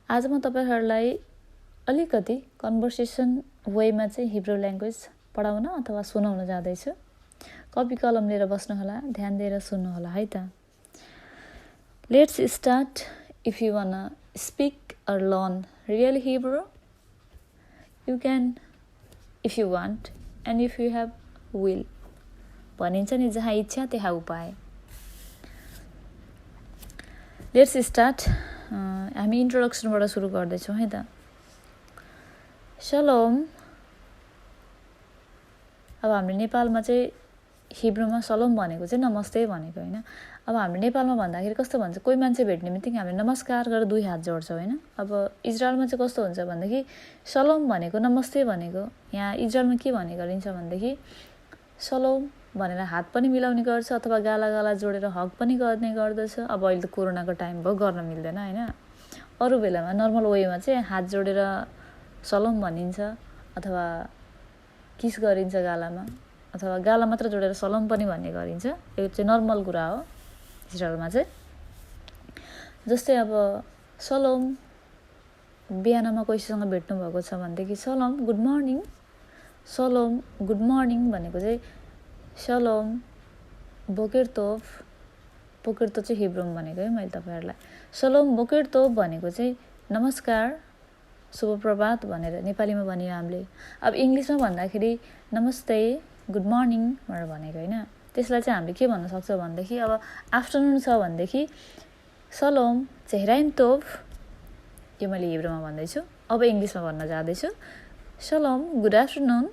आज म तपाईहरुलाई अलिकति कन्भर्सेसन वेमा चाहिँ हिब्रू ल्याङ्ग्वेज पढाउन अथवा सुनाउन जाँदैछु। कपी कलम लिएर बस्नु होला, ध्यान दिएर सुन्नु होला है त। Let's start. If you wanna speak or learn real Hebrew, you can if you want and if you have will. भनिन्छ नि जहाँ इच्छा त्यहाँ उपाय। Let's start. हामी इन्ट्रोडक्सनबाट सुरु गर्दैछौँ है त। सलोम। अब हाम्रो नेपालमा चाहिँ हिब्रूमा सलोम भनेको चाहिँ नमस्ते भनेको हैन। अब हाम्रो नेपालमा भन्दाखेरि कस्तो भन्छ, कोही मान्छे भेट्ने बित्तिकै हामीले नमस्कार गरेर दुई हात जोड्छौँ हैन। अब इजरायलमा चाहिँ कस्तो हुन्छ भन्दाखेरि सलोम भनेको नमस्ते भनेको, यहाँ इजरायलमा के भन्ने गरिन्छ भन्दाखेरि सलोम भनेर हात पनि मिलाउने गर्छ अथवा गाला गाला जोडेर हग पनि गर्ने गर्दछ। अब अहिले त कोरोनाको टाइम भयो, गर्न मिल्दैन हैन। अरु बेलामा नर्मल वेमा चाहिँ हात जोडेर सलोम भनिन्छ अथवा किस गरिन्छ गालामा, अथवा गाला मात्र जोडेर सलोम पनि भन्ने गरिन्छ। यो चाहिँ नर्मल कुरा हो इजरायलमा चाहिँ। जस्तै अब सलोम बिहानमा कोहीसँग भेट्नु भएको छ भनेदेखि Salom good morning. Salom good morning भनेको चाहिँ सलोम बोकेर तोफ। बोकेर तोफ चाहिँ हिब्रूमा भनेको है मैले तपाईहरुलाई। सलोम बोकेर तोफ भनेको चाहिँ नमस्कार शुभ प्रभात भनेर नेपालीमा भनियो हामीले। अब इङ्ग्लिशमा भन्दाखेरि नमस्ते गुड मर्निङ भनेर भनेको हैन। त्यसलाई चाहिँ हामीले के भन्न सक्छौँ भन्देखि अब आफ्टरनुन छ भन्देखि सलोम चेहराइम तोफ। यो मैले हिब्रूमा भन्दैछु। अब इङ्ग्लिशमा भन्न जाँदैछु। Salom good afternoon.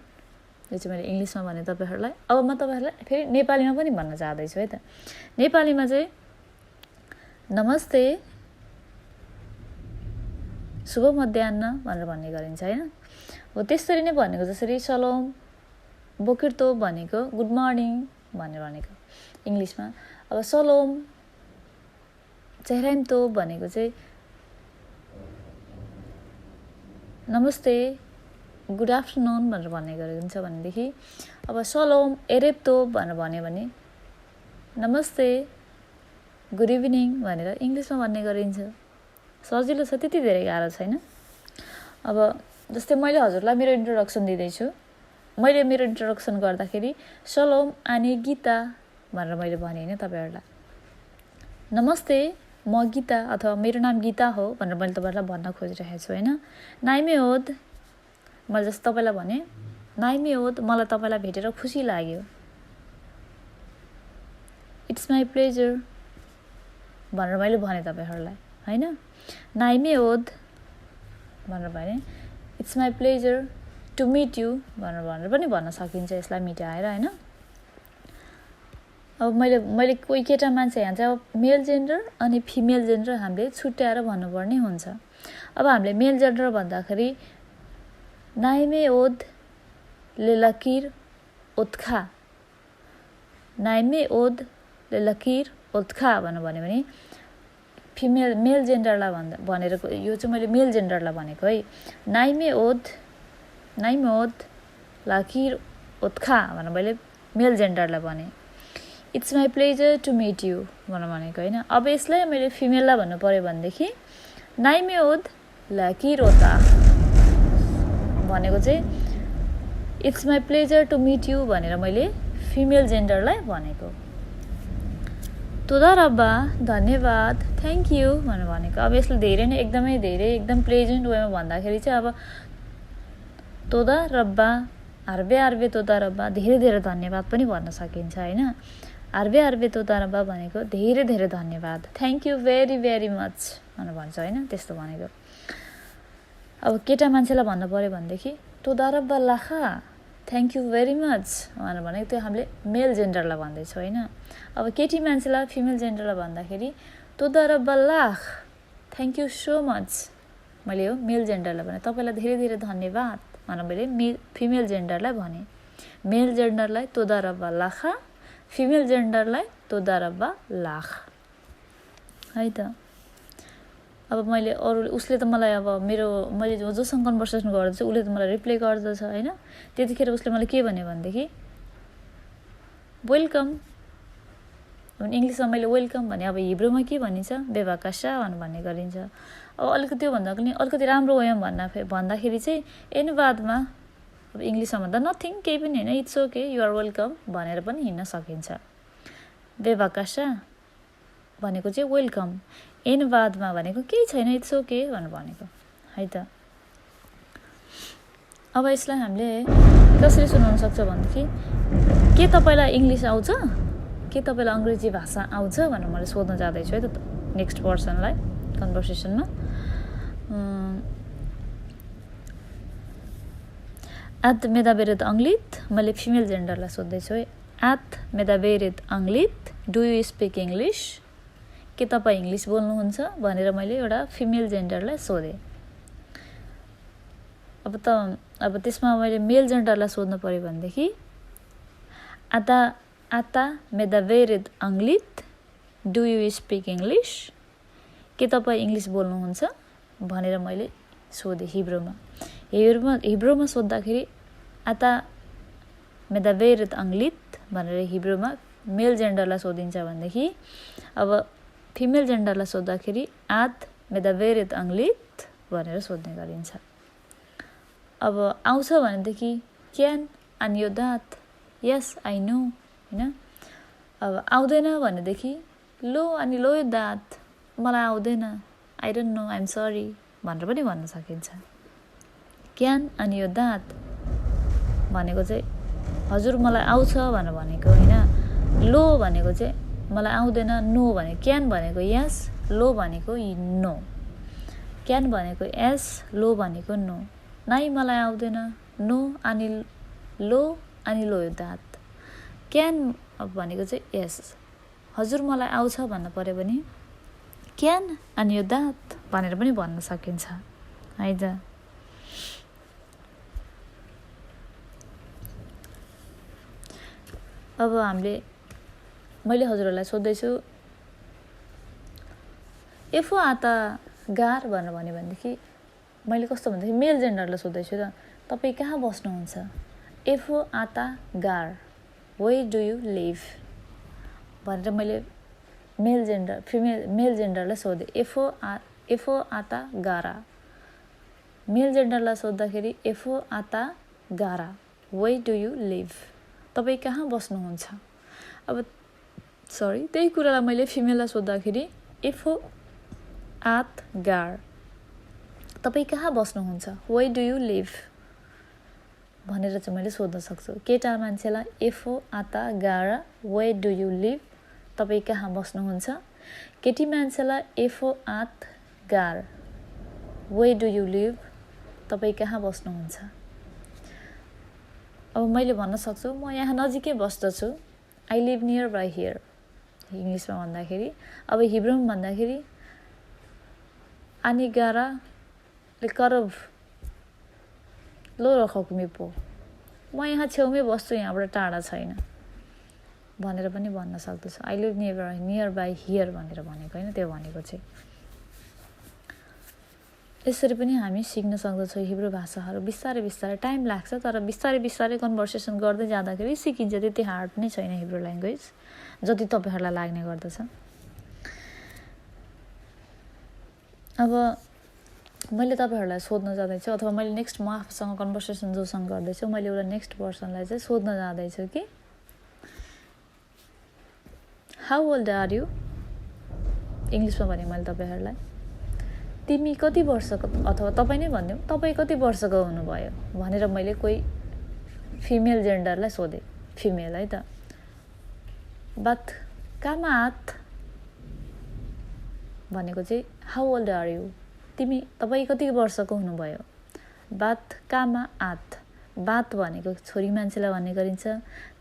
यो चाहिँ मैले इङ्ग्लिशमा भने तपाईहरुलाई। अब म तपाईहरुलाई फेरि नेपालीमा पनि भन्न जाँदैछु है त। नेपालीमा चाहिँ नमस्ते शुभ मध्याह्न भनेर भन्ने गरिन्छ हैन। हो त्यसरी नै भनेको जसरी सलोम बोकेर तोफ भनेको गुड मर्निङ भनेर भनेको इङ्ग्लिशमा। अब सलोम चेहराइम तोफ भनेको चाहिँ नमस्ते गुड आफ्टरनुन भनेर भन्ने गरिन्छ भनेदेखि अब सलोम एरेब तोफ भनेर भन्यो भने नमस्ते गुड इभिनिङ भनेर इङ्ग्लिशमा भन्ने गरिन्छ। सजिलो छ, त्यति धेरै गाह्रो छैन। अब जस्तै मैले हजुरलाई मेरो इन्ट्रोडक्सन दिँदैछु। मैले मेरो इन्ट्रोडक्सन गर्दाखेरि सलोम आनी गीता भनेर मैले भने हैन तपाईहरुलाई। नमस्ते म गीता अथवा मेरो नाम गीता हो भनेर मैले तपाईहरुलाई भन्न खोजिरहेको छु हैन। नाइमे ओद मैले जस्तो तपाईलाई भने नाइमे ओद मलाई तपाईलाई भेटेर खुसी लाग्यो। इट्स माई प्लेजर भनेर मैले भने तपाईहरुलाई हैन। नाइमे ओद भनेर भने it's my pleasure to meet you भनेर पनि भन्न सकिन्छ यसलाई मिटाएर हैन। अब मैले कोही केटा मान्छे यहाँ चाहिँ अब मेल जेन्डर अनि फिमेल जेन्डर हामीले छुट्याएर भन्नुपर्ने हुन्छ। अब हामीले मेल जेन्डर भन्दाखेरि नाइमे ओद लेलकिर ओत्खा। नाइमे ओद लेलकिर ओत्खा भनेर भन्यो भने फिमेल मेल जेन्डरलाई भनेर यो चाहिँ मैले मेल जेन्डरलाई भनेको है। नाइमे ओद लाकिर ओत्खा भनेर मैले मेल जेन्डरलाई भने। It's my pleasure to meet you भनेर भनेको हैन। अब यसलाई मैले फिमेललाई भन्नु पर्यो भनेदेखि नाइमे ओद लाकिर ओता भनेको चाहिँ it's my pleasure to meet you भनेर मैले फिमेल जेन्डरलाई भनेको। तोदा रब्बा धन्यवाद थ्याङ्क यू भनेर भनेको। अब यसले धेरै नै एकदम प्लेजेन्ट वेमा भन्दाखेरि चाहिँ अब तोदा रब्बा आर्बे तोदा रब्बा धेरै धन्यवाद पनि भन्न सकिन्छ हैन। आर्बे तोदा रब्बा भनेको धेरै धन्यवाद, थ्याङ्क यू भेरी मच भनेर भन्छ हैन। त्यस्तो भनेको। अब केटा मान्छेलाई भन्नु पर्यो भनेदेखि तोदा रब्बा लाखा थ्याङ्क यू भेरी मच भनेर भनेको त्यो हामीले मेल जेन्डरलाई भन्दैछौँ हैन। अब केटी मान्छेलाई फिमेल जेन्डरलाई भन्दाखेरि तोदा रब्बा lakh thank you so much मैले यो मेल जेन्डरलाई भने। तपाईलाई धेरै धन्यवाद भनेर मैले फिमेल जेन्डरलाई भने। मेल जेन्डरलाई तोदा रब्बा लाखा, फिमेल जेन्डरलाई तोदा रब्बा लाख है त। अब मैले अरु उसले त मलाई अब मैले जोसँग कन्भर्सेसन गर्दैछु उसले त मलाई रिप्लाई गर्दछ हैन। त्यतिखेर उसले मलाई के भन्यो भनेदेखि वेलकम अब इङ्ग्लिसमा मैले वेलकम भने अब हिब्रूमा के भनिन्छ बेबाकासा भन्ने गरिन्छ। अब अलिकति त्योभन्दा पनि अलिकति राम्रो वेमा भन्दाखेरि चाहिँ एनुवादमा अब इङ्ग्लिसमा भन्दा नथिङ केही पनि होइन, इट्स ओके, युआर वेलकम भनेर पनि हिँड्न सकिन्छ। बेबाकासा भनेको चाहिँ वेलकम, एनुवादमा भनेको केही छैन, इट्स ओके भनेको है त। अब यसलाई हामीले कसरी सुनाउन सक्छ भनेदेखि के तपाईँलाई इङ्ग्लिस आउँछ, के तपाईँलाई अङ्ग्रेजी भाषा आउँछ भनेर मैले सोध्न जाँदैछु है त नेक्स्ट पर्सनलाई कन्भर्सेसनमा। At medaberet anglit, मैले फिमेल जेन्डरलाई सोध्दैछु है। At medaberet anglit, do you speak English? के तपाईँ इङ्ग्लिस बोल्नुहुन्छ भनेर मैले एउटा फिमेल जेन्डरलाई सोधेँ। अब त्यसमा मैले मेल जेन्डरलाई सोध्नु पर्यो भनेदेखि आता medaberet anglit, do you speak English? के तपाईँ इङ्ग्लिस बोल्नुहुन्छ भनेर मैले सोधेँ हिब्रूमा। हिब्रूमा सोद्धाखेरि आता medaberet anglit भनेर हिब्रूमा मेल जेन्डरलाई सोधिन्छ भनेदेखि अब फिमेल जेन्डरलाई सोद्धाखेरि at medaberet anglit भनेर सोध्ने गरिन्छ। अब आउँछ भनेदेखि क्यान एन्ड यो द्याट, यस आई नो होइन। अब आउँदैन भनेदेखि लो अनि लो यो द्याट, मलाई आउँदैन, I don't know, I'm sorry भनेर पनि भन्न सकिन्छ। क्यान एन्ड यो द्याट भनेको चाहिँ हजुर मलाई आउँछ भनेर भनेको होइन। लो भनेको चाहिँ मलाई आउँदैन, नो भनेको, क्यान भनेको यस, लो भनेको नो। क्यान भनेको यस, लो भनेको नो। नाइ मलाई आउँदैन, नो अनि लो यो द्याट। क्यान भनेको चाहिँ यस, हजुर मलाई आउँछ भन्न पऱ्यो भने क्यान एन्ड यो द्याट भनेर पनि भन्न सकिन्छ है त। अब मैले हजुरहरूलाई सोध्दैछु एफो आता गार भनेर भन्यो भनेदेखि मैले कस्तो भन्दाखेरि मेल जेन्डरलाई सोध्दैछु र तपाईँ कहाँ बस्नुहुन्छ। एफो आता गार, वेयर डु यु लिभ भनेर मैले मेल जेन्डरलाई सोधेँ। एफो आता गारा। मेल जेन्डरलाई सोद्धाखेरि एफो आता गारा, वेयर डु यु लिभ, तपाईँ कहाँ बस्नुहुन्छ। अब त्यही कुरालाई मैले फिमेललाई सोद्धाखेरि एफो आत गार, तपाईँ कहाँ बस्नुहुन्छ, वेयर डु यु लिभ भनेर चाहिँ मैले सोध्न सक्छु। केटा मान्छेलाई एफो आता गारा, वेयर डु यु लिभ, तपाईँ कहाँ बस्नुहुन्छ। केटी मान्छेलाई एफो आत गार, वेयर डु यु लिभ, तपाईँ कहाँ बस्नुहुन्छ। अब मैले भन्न सक्छु म यहाँ नजिकै बस्दछु, I live near by here इङ्ग्लिसमा भन्दाखेरि। अब हिब्रूमा भन्दाखेरि अनि गारा करब लो रखौँ पो, म यहाँ छेउमै बस्छु, यहाँबाट टाढा छैन भनेर पनि भन्न सक्दछु। I live near by here भनेर भनेको होइन, त्यो भनेको चाहिँ। यसरी पनि हामी सिक्न सक्दछौँ हिब्रू भाषाहरू। बिस्तारै बिस्तारै टाइम लाग्छ, तर बिस्तारै बिस्तारै कन्भर्सेसन गर्दै जाँदाखेरि सिकिन्छ। त्यति हार्ड पनि छैन हिब्रू ल्याङ्ग्वेज जति तपाईँहरूलाई लाग्ने गर्दछ। अब मैले तपाईँहरूलाई सोध्न जाँदैछु, अथवा मैले नेक्स्ट म आफूसँग कन्भर्सेसन जोसँग गर्दैछु, मैले एउटा नेक्स्ट पर्सनलाई चाहिँ सोध्न जाँदैछु कि हाउ ओल्ड आर यु। इङ्ग्लिसमा भने मैले तपाईँहरूलाई तिमी कति वर्षको, अथवा तपाईँ नै भनिदिउँ तपाईँ कति वर्षको हुनुभयो भनेर मैले कोही फिमेल जेन्डरलाई सोधेँ। फिमेल है त। बात कामा आत भनेको चाहिँ हाउ ओल्ड आर यु, तपाईँ कति वर्षको हुनुभयो। बात कामा आत, बात भनेको छोरी मान्छेलाई भन्ने गरिन्छ,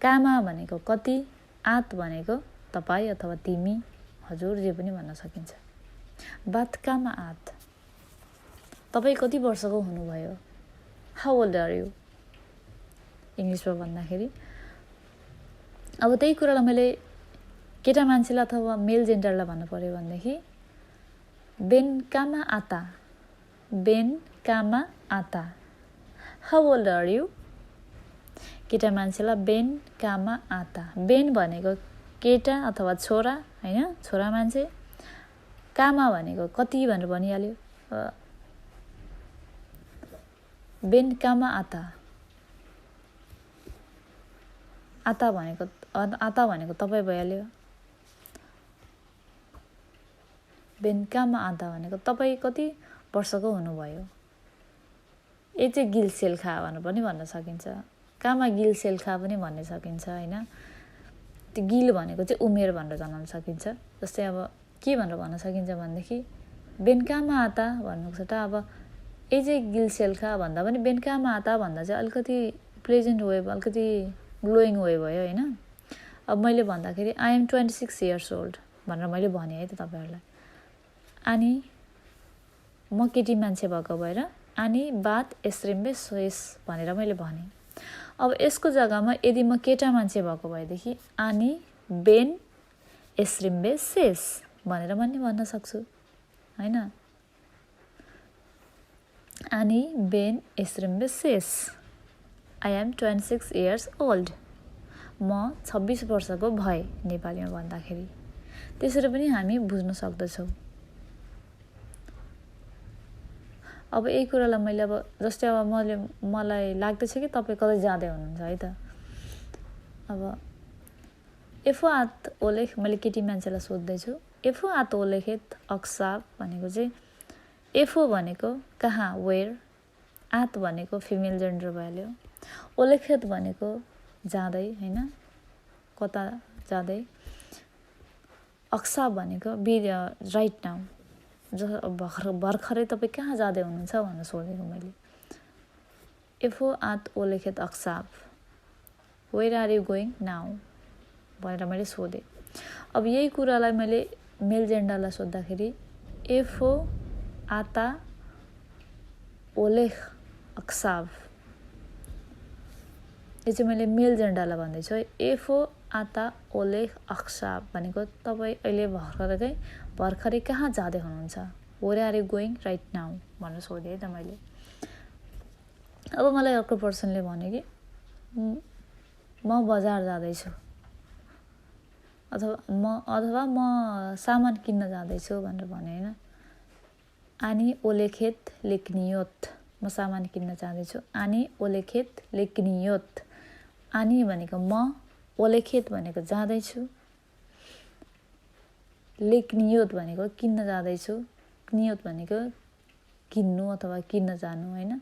कामा भनेको कति, आत भनेको तपाईँ अथवा तिमी, हजुर जे पनि भन्न सकिन्छ। बात कामा आत, तपाईँ कति वर्षको हुनुभयो, हाउ ओल्ड आर यु इङ्ग्लिसमा भन्दाखेरि। अब त्यही कुरालाई मैले केटा मान्छेलाई अथवा मेल जेन्डरलाई भन्नु पऱ्यो भनेदेखि बेन कामा आता, बेन कामा आता, हाउ ओल्ड आर यु। केटा मान्छेलाई बेन कामा आता, बेन भनेको केटा अथवा छोरा हैन, छोरा मान्छे। कामा भनेको कति भनेर भनिहाल्यो। बेन कामा आता, आता भनेको तपाईँ भइहाल्यो। बेन कामा आता भनेको तपाईँ कति वर्षको हुनुभयो। ए चाहिँ गिल सेल्खा भनेर पनि भन्न सकिन्छ, कामा गिल सेल्खा पनि भन्न सकिन्छ होइन। त्यो गिल भनेको चाहिँ उमेर भनेर जनाउन सकिन्छ। जस्तै अब के भनेर भन्न सकिन्छ भनेदेखि बेनकामा आता भन्नुको सट्टा अब ए चाहिँ गिल सेल्खा भन्दा पनि बेनकामा आता भन्दा चाहिँ अलिकति प्लेजेन्ट वे, अलिकति ग्लोइङ वे भयो होइन। अब मैले भन्दाखेरि आई एम 26 years old भनेर मैले भने है त तपाईँहरूलाई। अनि म केटी मान्छे भएको भएर अनि बात एस्रिम्बे सोएस भनेर मैले भने। अब यसको जग्गामा यदि म केटा मान्छे भएको भएदेखि अनि बेन एस्रिम्बे सेस भनेर पनि भन्न सक्छु होइन। अनि बेन एस्रिम्बे सेस, आई एम 26 years old, म 26 वर्षको भए नेपालीमा भन्दाखेरि। त्यसरी पनि हामी बुझ्न सक्दछौँ। अब यही कुरालाई मैले अब जस्तै अब मलाई लाग्दैछ कि तपाईँ कतै जाँदै हुनुहुन्छ है त। अब एफो आत ओलेख, मैले केटी मान्छेलाई सोध्दैछु, एफो आत ओलेखेत अक्साब भनेको चाहिँ एफो भनेको कहाँ वेयर, आत भनेको फिमेल जेन्डर भइहाल्यो, ओलेखेत भनेको जाँदै होइन, कता जाँदै, अक्साब भनेको बी राइट नाउ, भर्खरै तपाईँ कहाँ जाँदै हुनुहुन्छ भनेर सोधेको मैले। एफो आत ओलेखेत अक्साब, where are you going now भनेर मैले सोधेँ। अब यही कुरालाई मैले मेल जेन्डरलाई सोद्धाखेरि एफो आता ओलेख अक्साब, यो चाहिँ मैले मेल जेन्डरलाई भन्दैछु है। एफो आता ओलेख अक्साब भनेको तपाईँ अहिले भर्खरै कहाँ जाँदै हुनुहुन्छ, where are you going right now भनेर सोधेँ है त मैले। अब मलाई अर्को पर्सनले भन्यो कि म बजार जाँदैछु अथवा म सामान किन्न जाँदैछु भनेर भने होइन। आनी ओलेखेत लेक्नियोत, म सामान किन्न जाँदैछु, आनी ओलेखेत लेक्नियोत, आनी भनेको म, ओलेखेत भनेको जाँदैछु, लेक्नियोत भनेको किन्न जाँदैछु, क्नियोत भनेको किन्नु अथवा किन्न जानु होइन।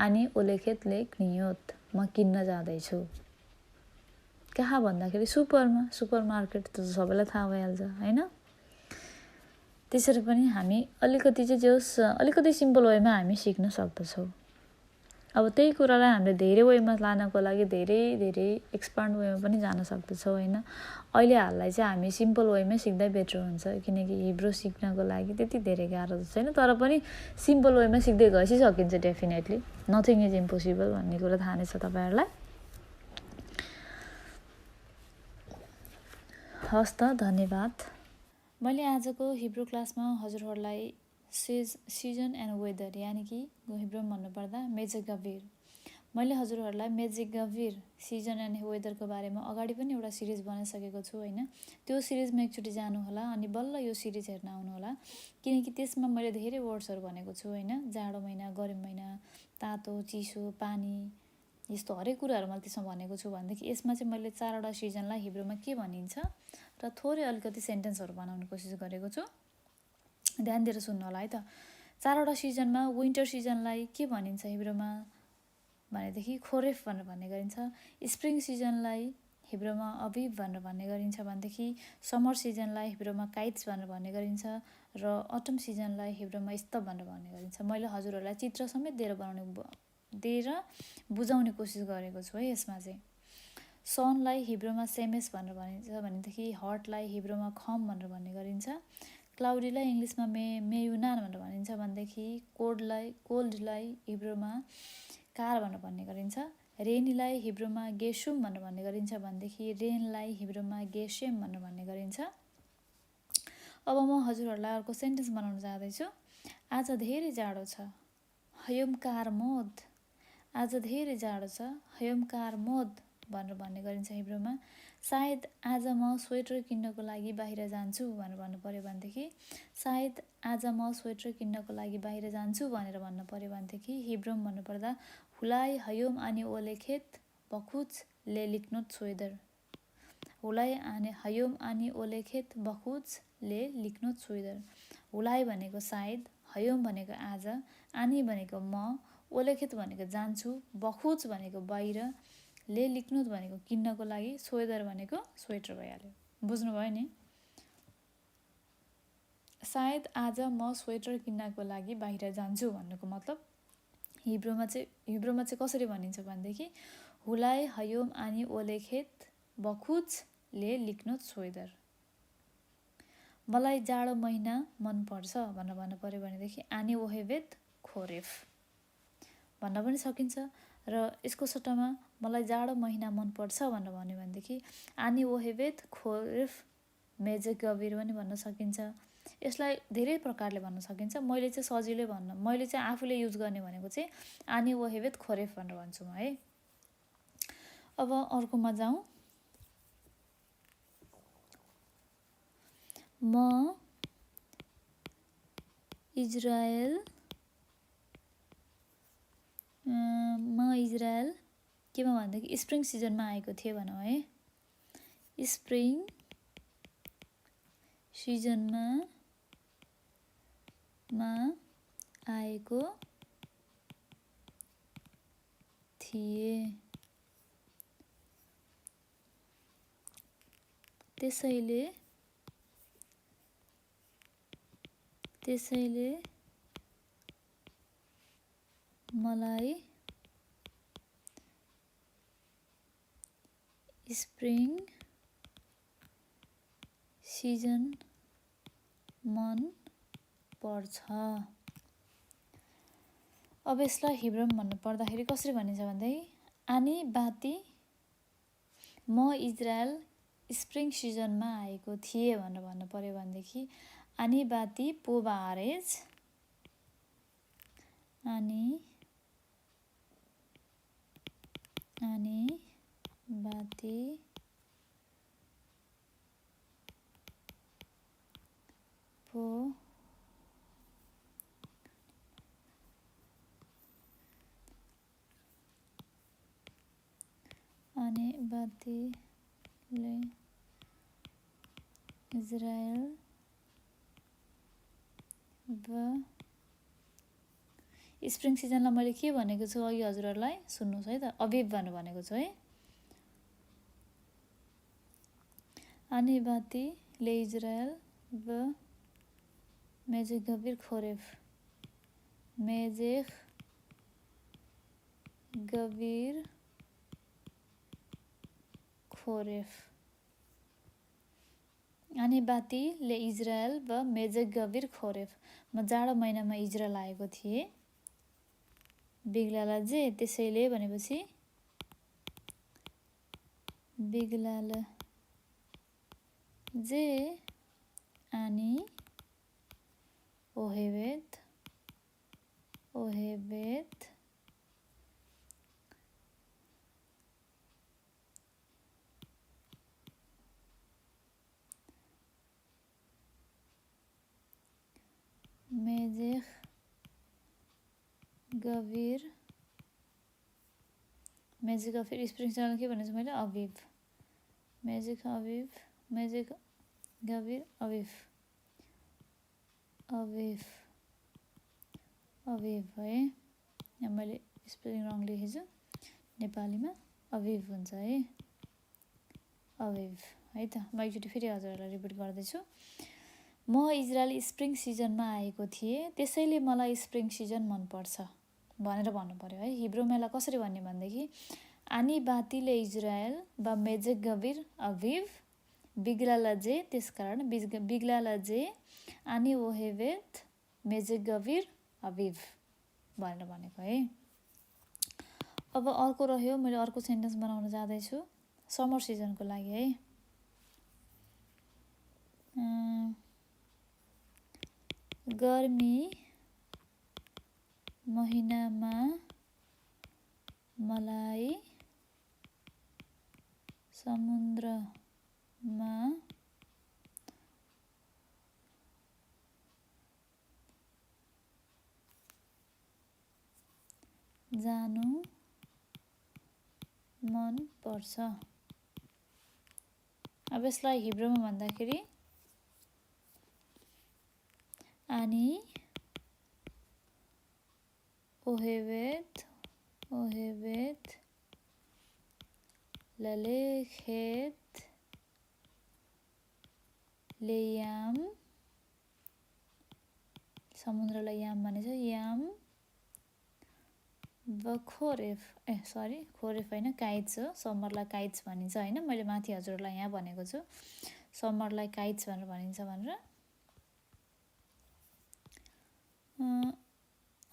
आनी ओलेखेत लेक्नियोत, म किन्न जाँदैछु। कहाँ भन्दाखेरि सुपर मार्केट त सबैलाई थाहा भइहाल्छ होइन। त्यसरी पनि हामी अलिकति चाहिँ अलिकति सिम्पल वेमा हामी सिक्न सक्दछौँ। अब त्यही कुरालाई हामीले धेरै वेमा लानको लागि धेरै एक्सपान्ड वेमा पनि जान सक्दछौँ होइन। अहिले हाललाई चाहिँ हामी सिम्पल वेमै सिक्दै बेटर हुन्छ, किनकि हिब्रू सिक्नको लागि त्यति धेरै गाह्रो छैन। तर पनि सिम्पल वेमा सिक्दै गएपछि सकिन्छ डेफिनेटली, नथिङ इज इम्पोसिबल भन्ने कुरा थाहा नै छ तपाईँहरूलाई। हस् त, धन्यवाद। मैले आजको हिब्रू क्लासमा हजुरहरूलाई सिजन एन्ड वेदर यानि कि हिब्रूमा भन्नुपर्दा मेजेगभिर, मैले हजुरहरूलाई मेजेगभिर सिजन एन्ड वेदरको बारेमा अगाडि पनि एउटा सिरिज बनाइसकेको छु होइन। त्यो सिरिजमा एकचोटि जानुहोला अनि बल्ल यो सिरिज हेर्न आउनुहोला, किनकि त्यसमा मैले धेरै वर्ड्सहरू भनेको छु होइन। जाडो महिना, गरम महिना, तातो, चिसो, पानी, यस्तो हरेक कुराहरू मैले त्यसमा भनेको छु। भनेदेखि यसमा चाहिँ मैले 4वटा सिजनलाई हिब्रूमा के भनिन्छ र थोरै अलिकति सेन्टेन्सहरू बनाउने कोसिस गरेको छु, ध्यान दिएर सुन्नु होला है त। 4वटा सिजनमा विन्टर सिजनलाई के भनिन्छ हिब्रूमा भनेदेखि खोरेफ भनेर भन्ने गरिन्छ। स्प्रिङ सिजनलाई हिब्रूमा अबिब भनेर भन्ने गरिन्छ भनेदेखि समर सिजनलाई हिब्रूमा काइट्स भनेर भन्ने गरिन्छ र अटम सिजनलाई हिब्रूमा स्तब भनेर भन्ने गरिन्छ। मैले हजुरहरूलाई चित्र समेत दिएर बुझाउने कोसिस गरेको छु है। यसमा चाहिँ सनलाई हिब्रूमा सेमेस भनेर भनिन्छ भनेदेखि हटलाई हिब्रूमा खम भनेर भन्ने गरिन्छ। क्लाउडीलाई इङ्ग्लिसमा मेयुनान भनेर भनिन्छ भनेदेखि कोल्डलाई हिब्रूमा कार भनेर भन्ने गरिन्छ। रेनीलाई हिब्रूमा गेसुम भनेर भन्ने गरिन्छ भनेदेखि रेनलाई हिब्रूमा गेसेम भनेर भन्ने गरिन्छ। अब म हजुरहरूलाई अर्को सेन्टेन्स बनाउन जाँदैछु। आज धेरै जाडो छ, हयोमकार मोद, आज धेरै जाडो छ, हयोमकार मोद भनेर भन्ने गरिन्छ हिब्रूमा। सायद आज म स्वेटर किन्नको लागि बाहिर जान्छु भनेर भन्नु पर्यो भनेदेखि सायद आज म स्वेटर किन्नको लागि बाहिर जान्छु भनेर भन्नु पर्यो भनेदेखि हिब्रूमा भन्नुपर्दा हुलाइ हयोम आनी ओलेखेत बखुच ले लिक्नोत स्वेदर। हुलाइ आने हयोम आनी ओलेखेत बखुच ले लिक्नोत स्वेदर। हुलाइ भनेको सायद, हयोम भनेको आज, आनी भनेको म, ओलेखेत भनेको जान्छु, बखुच भनेको बाहिर, ले लिक्नुत भनेको किन्नको लागि, स्वेदर भनेको स्वेटर भइहाल्यो। बुझ्नुभयो नि? सायद आज म स्वेटर किन्नको लागि बाहिर जान्छु भन्नुको मतलब हिब्रूमा चाहिँ कसरी भनिन्छ भनेदेखि हुलाइ हयोम आनी ओलेखेत बखुच ले लिक्नुत स्वेदर। मलाई जाडो महिना मनपर्छ भनेर भन्नु पर्यो भनेदेखि आनी ओहेवेत खोरेफ भन्न पनि सकिन्छ। र यसको सट्टामा मलाई जाडो महिना मनपर्छ भनेर भन्यो भनेदेखि आनी ओहेवेत खोरेफ मेजे गभिर पनि भन्न सकिन्छ। यसलाई धेरै प्रकारले भन्न सकिन्छ। मैले चाहिँ आफूले युज गर्ने भनेको चाहिँ आनी ओहेवेत खोरेफ भनेर भन्छु म है। अब अर्कोमा जाउँ। म इजरायल केमा भनेदेखि स्प्रिङ सिजनमा आएको थिएँ भनौँ है। स्प्रिङ सिजनमा आएको थिएँ, त्यसैले मलाई स्प्रिङ सिजन मन पर्छ। अब यसलाई हिब्रूमा भन्नु पर्दाखेरि कसरी भनिन्छ भन्दाखेरि आनी बाती म इजरायल स्प्रिङ सिजनमा आएको थिएँ भनेर भन्नु पर्यो भनेदेखि आनी बाती पोबारेज आनी बाती पो आने बातीले इजरायल स्प्रिङ सिजनलाई मैले के भनेको छु अघि हजुरहरूलाई सुन्नुहोस् है त, अभिव भनेको छु है। आने बाती ले इजरायल व मेजे गभिर खोरेफ मेजेख गभिर खोरेफ। आने बाती ले इजरायल व मेजेक गभिर खोरेफ। म जाडो महिनामा इजरायल आएको थिएँ, बिग्लाला जे त्यसैले भनेपछि बिग्लाला जे आनी ओहेवेत मेजेख गभिर स्प्रिङ सिजनलाई के भनेको छु मैले अभिव मेजेख गभिर अभिव है। यहाँ मैले स्पेलिङ रङ लेखेछु, नेपालीमा अभिव हुन्छ है, अभिव है त। म एकचोटि फेरि हजुरहरूलाई रिपिट गर्दैछु। म इजरायल स्प्रिङ सिजनमा आएको थिएँ, त्यसैले मलाई स्प्रिङ सिजन मनपर्छ भनेर भन्नु पर्यो है। हिब्रूमा यसलाई कसरी भन्ने भनेदेखि आनी बातीले इजरायल व मेजेक गभिर अभिव बिग्लाला जे, त्यसकारण बिग्लाला जे आनी ओहेवेत मेजेक गभिर अभिव भनेर भनेको है। अब अर्को रह्यो, मैले अर्को सेन्टेन्स बनाउन जाँदैछु समर सिजनको लागि है। गर्मी महिनामा मलाई समुद्रमा जानु मन पर्छ। अब यसलाई हिब्रूमा भन्दाखेरि अनि ओहेबेत ललेखेत लेयाम, समुद्रलाई याम भनेछ, याम खोरेफ खोरेफ होइन, काइट्स हो। समरलाई काइट्स भनिन्छ होइन, मैले माथि हजुरलाई यहाँ भनेको छु समरलाई काइट्स भनेर भनिन्छ भनेर।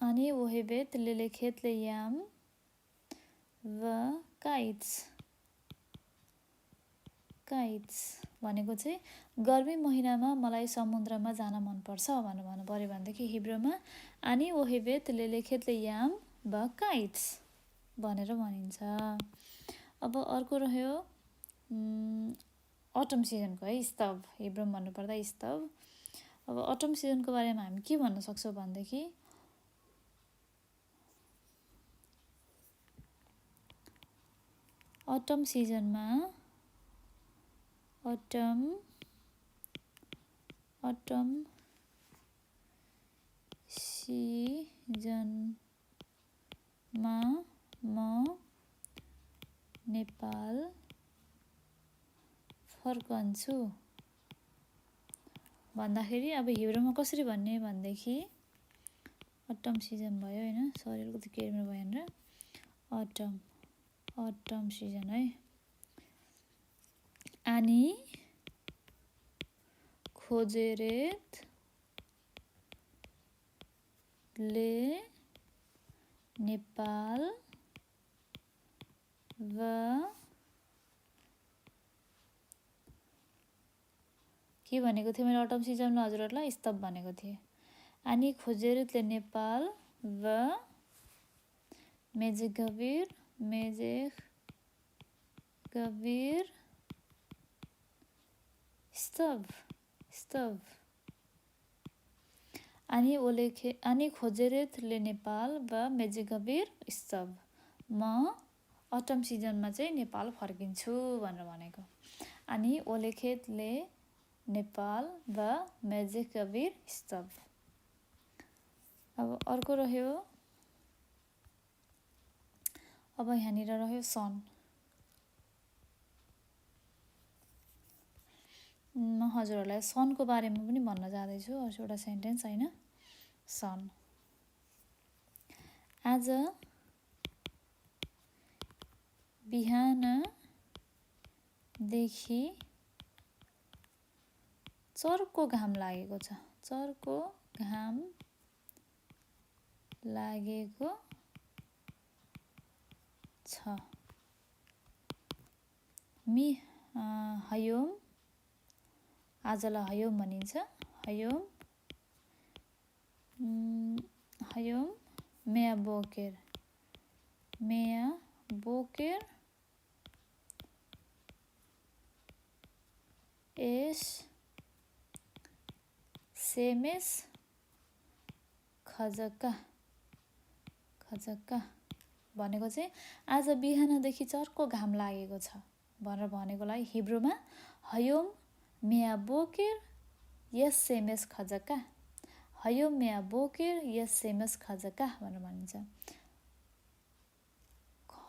अनि ओहेबेत लेलेखेत लेयाम व काइट्स भनेको चाहिँ गर्मी महिनामा मलाई समुद्रमा जान मनपर्छ भनेर भन्नु पऱ्यो भनेदेखि हिब्रूमा अनि ओहेबेत लेलेखेत लेयाम व काइट्स भनेर भनिन्छ। अब अर्को रह्यो अटम सिजनको है, स्तव, हिब्रूमा भन्नुपर्दा स्तव। अब अटम सिजनको बारेमा हामी के भन्न सक्छौँ भनेदेखि अटम सिजनमा म नेपाल फर्कन्छु भन्दाखेरि अब हिब्रूमा कसरी भन्ने भनेदेखि अटम सिजन भयो होइन, सरी अलिकति केयरमा भयो भनेर अटम सिजन है। अनि खोजेरेत ले नेपाल व के भनेको थिएँ मैले अटम सिजनमा हजुरहरूलाई स्तव भनेको थिएँ। अनि खोजेरेतले नेपाल व मेजेगभिर स्तव अनि खोजेरेतले नेपाल व मेजेगभिर स्तव, म अटम सिजनमा चाहिँ नेपाल फर्किन्छु भनेर भनेको। अनि ओलेखेतले नेपाल व मेजेगभिर स्तव। अब अर्को रह्यो, अब यहाँनिर रह्यो सन। म हजुरहरूलाई सनको बारेमा पनि भन्न जाँदैछु एउटा सेन्टेन्स होइन। सन, आज बिहानदेखि चर्को घाम लागेको छ, हयोम, आजलाई हयोम भनिन्छ, हयोम मेया बोकेर एस सेमेस खजक्का भनेको चाहिँ आज बिहानदेखि चर्को घाम लागेको छ भनेर भनेकोलाई हिब्रूमा हयोम मेया बोकेर यस सेमेस खजक्का, हयोम मेया बोकेर यस सेमेस खजक्का भनेर भनिन्छ।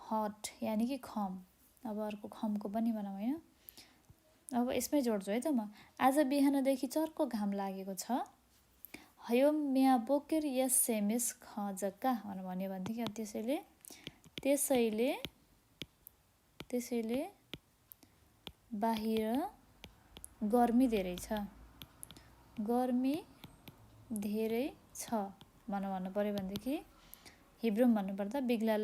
हट यानि कि खम। अब अर्को खमको पनि भनौँ होइन। अब यसमै जोड्छु है त म। आज बिहानदेखि चर्को घाम लागेको छ, हयोम मेया बोकेर यस सेमेस खजक्का भनेर भन्यो भनेदेखि त्यसैले बाहिर गर्मी धेरै छ भनेर भन्नु पऱ्यो भनेदेखि हिब्रूमा भन्नुपर्दा बिग्लाल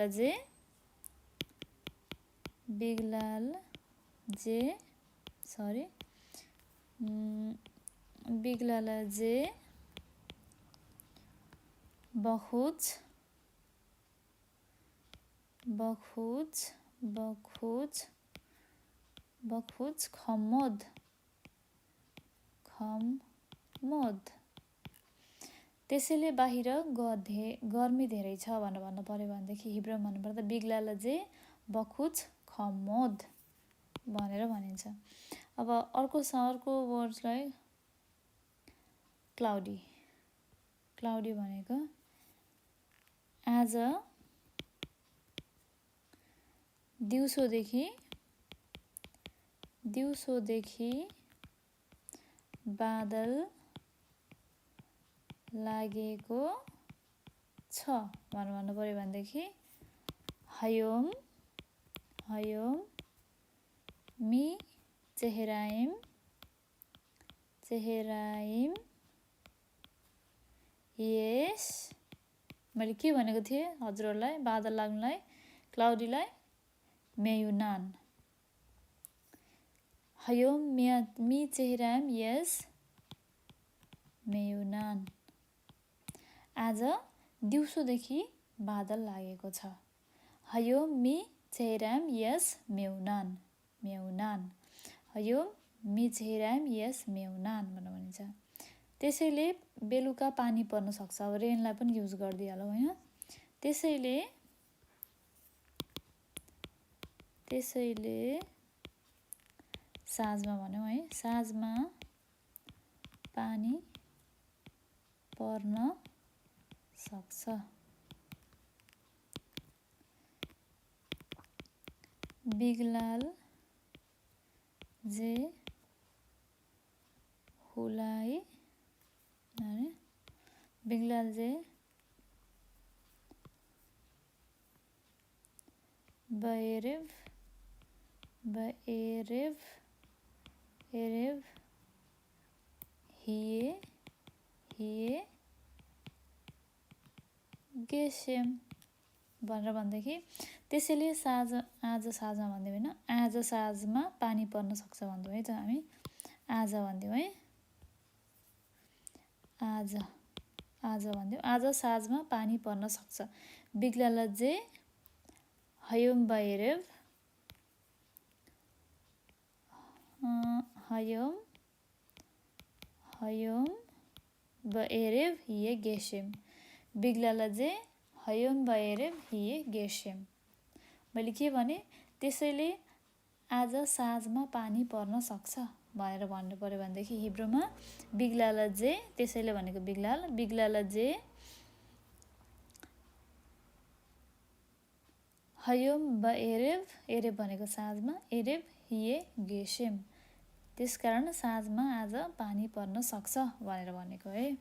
जे बहुत बखुच खमोद खमोद। त्यसैले बाहिर गर्मी धेरै छ भनेर भन्नु पर्यो भनेदेखि हिब्रूमा भन्नुपर्दा बिग्लालजे बखुच खमोद भनेर भनिन्छ। अब अर्को वर्ड्सलाई क्लाउडी। क्लाउडी भनेको आज दिउँसोदेखि बादल लागेको छ भनेर भन्नु पर्यो भनेदेखि हयोम मी चेहराइम यस। मैले के भनेको थिएँ हजुरहरूलाई बादल लाग्नुलाई क्लाउडीलाई मेयुनान। हयोम मी चेहराइम यस मेयुनान। आज दिउँसोदेखि बादल लागेको छ। हयोम मी चेहराइम यस मेयुनान। हयोम मी चेहराइम यस मेयुनान भनेर भनिन्छ। त्यसैले बेलुका पानी पर्न सक्छ। अब रेनलाई पनि युज गरिदिइहालौँ होइन। त्यसैले साँझमा भन्यौँ है, साँझमा पानी पर्न सक्छ। बिग्लाल जे हुलाई बएरेव हिए गेसेम भनेर भन्दाखेरि त्यसैले आज साँझमा भन्दिउँ होइन, आज साँझमा पानी पर्न सक्छ भन्दिउँ है त हामी आज भन्दिउँ है, आज भन्दिउँ आज साँझमा पानी पर्न सक्छ। बिग्लालजे हयोम बएरेव हिए गेसेम। बिग्लालजे हयोम बएरेव हिए गेसेम। मैले के भने त्यसैले आज साँझमा पानी पर्न सक्छ भनेर भन्नु पर्यो भनेदेखि हिब्रूमा बिग्लालजे, त्यसैले भनेको बिग्लालजे हयोम बएरेव, एरेव भनेको साँझमा, एरेव हिए गेसेम, त्यसकारण साँझमा आज पानी पर्न सक्छ भनेर भनेको है।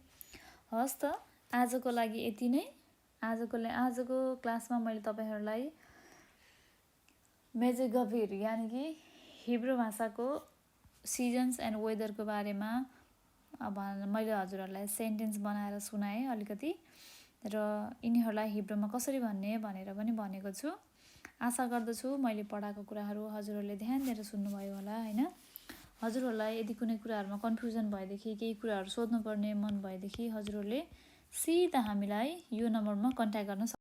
हस् त आजको लागि यति नै। आजको क्लासमा मैले तपाईँहरूलाई मेजेगभिर यानि कि हिब्रू भाषाको सिजन्स एन्ड वेदरको बारेमा अब मैले हजुरहरूलाई सेन्टेन्स बनाएर सुनाएँ अलिकति, र यिनीहरूलाई हिब्रूमा कसरी भन्ने भनेर पनि भनेको छु। आशा गर्दछु मैले पढाएको कुराहरू हजुरहरूले ध्यान दिएर सुन्नुभयो होला होइन। हजुरहरूलाई यदि कुनै कुराहरूमा कन्फ्युजन भएदेखि, केही कुराहरू सोध्नुपर्ने मन भएदेखि हजुरहरूले सिधा हामीलाई यो नम्बरमा कन्ट्याक्ट गर्न